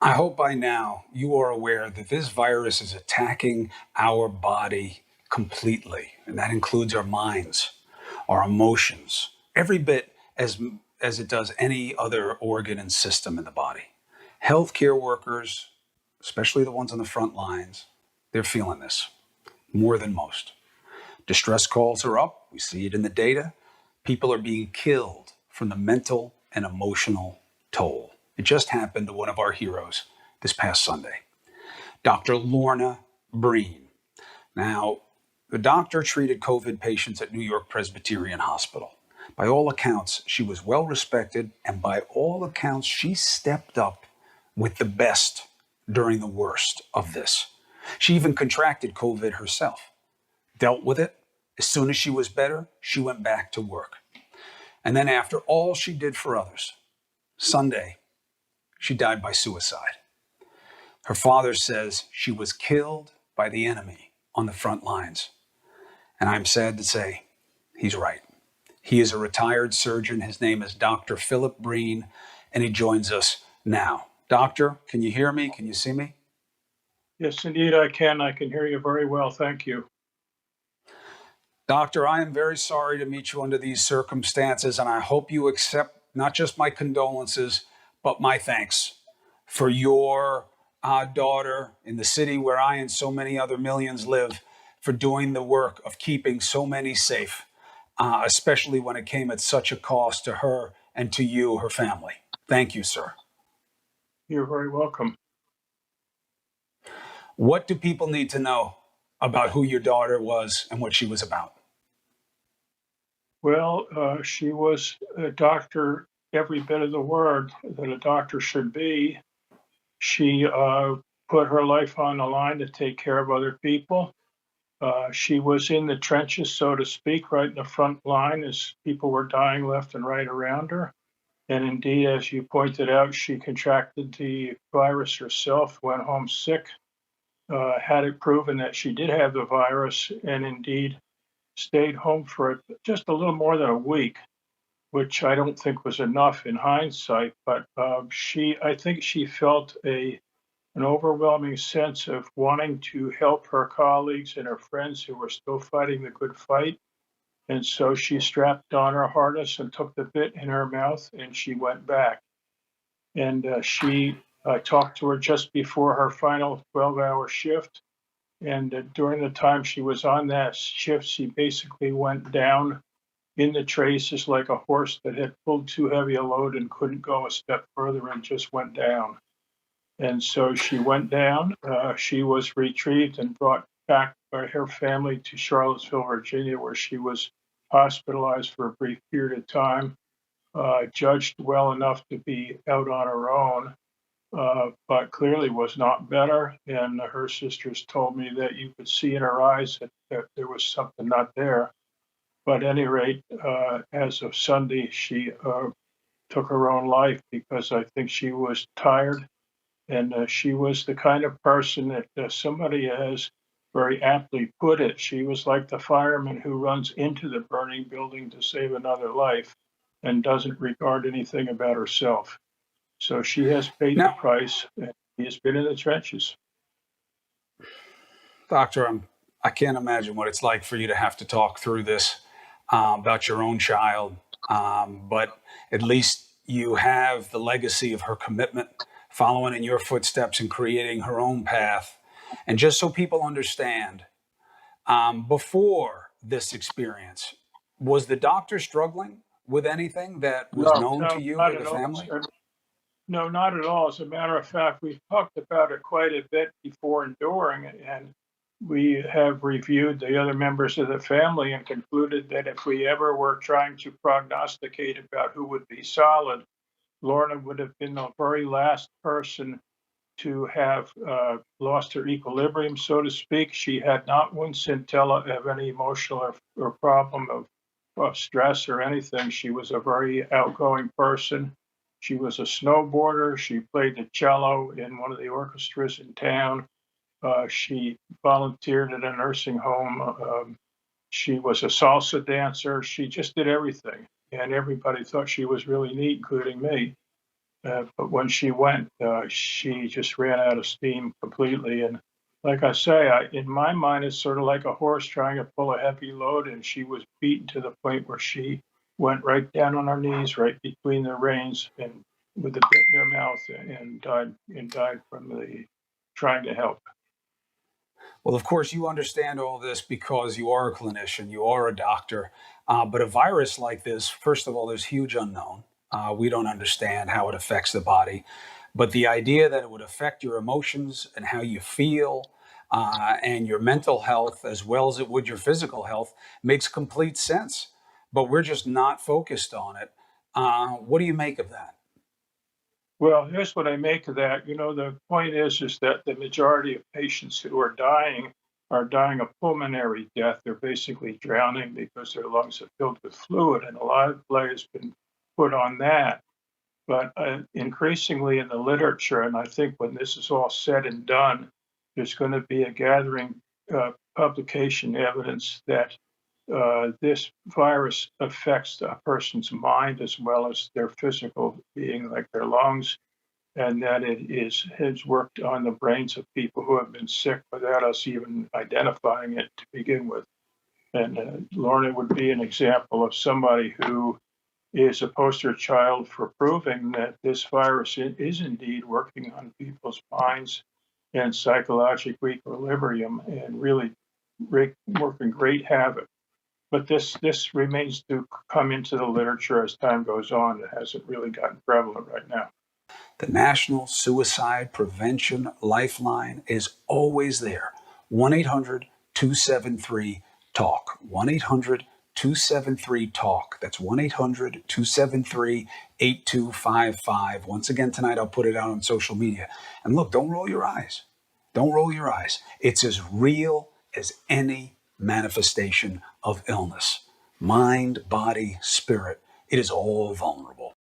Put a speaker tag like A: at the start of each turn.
A: I hope by now you are aware that this virus is attacking our body completely, and that includes our minds, our emotions, every bit as it does any other organ and system in the body. Healthcare workers, especially the ones on the front lines, they're feeling this more than most. Distress calls are up. We see it in the data. People are being killed from the mental and emotional toll. It just happened to one of our heroes this past Sunday, Dr. Lorna Breen. Now, the doctor treated COVID patients at New York Presbyterian Hospital. By all accounts, she was well respected, and by all accounts, she stepped up with the best during the worst of this. She even contracted COVID herself, dealt with it. As soon as she was better, she went back to work. And then, after all she did for others, Sunday, she died by suicide. Her father says she was killed by the enemy on the front lines. And I'm sad to say, he's right. He is a retired surgeon. His name is Dr. Philip Breen, and he joins us now. Doctor, can you hear me? Can you see me?
B: Yes, indeed, I can. I can hear you very well. Thank you.
A: Doctor, I am very sorry to meet you under these circumstances, and I hope you accept not just my condolences, but my thanks for your daughter in the city where I and so many other millions live, for doing the work of keeping so many safe, especially when it came at such a cost to her and to you, her family. Thank you, sir.
B: You're very welcome.
A: What do people need to know about who your daughter was and what she was about?
B: Well, she was a doctor, every bit of the word that a doctor should be. She put her life on the line to take care of other people. She was in the trenches, so to speak, right in the front line as people were dying left and right around her. And indeed, as you pointed out, she contracted the virus herself, went home sick, had it proven that she did have the virus, and indeed stayed home for just a little more than a week, which I don't think was enough in hindsight. But I think she felt an overwhelming sense of wanting to help her colleagues and her friends who were still fighting the good fight. And so she strapped on her harness and took the bit in her mouth, and she went back. And I talked to her just before her final 12-hour shift. And during the time she was on that shift, she basically went down in the traces like a horse that had pulled too heavy a load and couldn't go a step further and just went down. And so she went down. She was retrieved and brought back by her family to Charlottesville, Virginia, where she was hospitalized for a brief period of time, judged well enough to be out on her own, but clearly was not better. And her sisters told me that you could see in her eyes that there was something not there. But at any rate, as of Sunday, she took her own life because I think she was tired. And she was the kind of person that somebody has very aptly put it. She was like the fireman who runs into the burning building to save another life and doesn't regard anything about herself. So she has paid the
A: Now,
B: price, and she has been in the trenches.
A: Doctor, I can't imagine what it's like for you to have to talk through this about your own child, but at least you have the legacy of her commitment, following in your footsteps and creating her own path. And just so people understand, before this experience, was the doctor struggling with anything that was
B: No,
A: known to
B: no,
A: you
B: not
A: or the
B: at all.
A: family?
B: No, not at all. As a matter of fact, we've talked about it quite a bit before and during, and we have reviewed the other members of the family and concluded that if we ever were trying to prognosticate about who would be solid, Lorna would have been the very last person to have lost her equilibrium, so to speak. She had not one scintilla of any emotional or problem of stress or anything. She was a very outgoing person. She was a snowboarder. She played the cello in one of the orchestras in town. She volunteered at a nursing home. She was a salsa dancer. She just did everything. And everybody thought she was really neat, including me. But when she went, she just ran out of steam completely. And like I say, in my mind, it's sort of like a horse trying to pull a heavy load, and she was beaten to the point where she went right down on her knees, right between the reins, and with the bit in her mouth, and died from the trying to help.
A: Well, of course, you understand all this because you are a clinician, you are a doctor. But a virus like this, first of all, there's huge unknown. We don't understand how it affects the body. But the idea that it would affect your emotions and how you feel and your mental health, as well as it would your physical health, makes complete sense. But we're just not focused on it. What do you make of that?
B: Well, here's what I make of that. The point is that the majority of patients who are dying of pulmonary death. They're basically drowning because their lungs are filled with fluid, and a lot of play has been put on that. But increasingly in the literature, and I think when this is all said and done, there's going to be a gathering publication evidence that this virus affects a person's mind as well as their physical being, like their lungs, and that has worked on the brains of people who have been sick without us even identifying it to begin with. And Lorna would be an example of somebody who is a poster child for proving that this virus is indeed working on people's minds and psychological equilibrium and really working great havoc. But this remains to come into the literature as time goes on. It hasn't really gotten prevalent right now.
A: The National Suicide Prevention Lifeline is always there. 1 800 273 TALK. 1 800 273 TALK. That's 1 800 273 8255. Once again, tonight I'll put it out on social media. And look, don't roll your eyes. Don't roll your eyes. It's as real as any manifestation of illness. Mind, body, spirit. It is all vulnerable.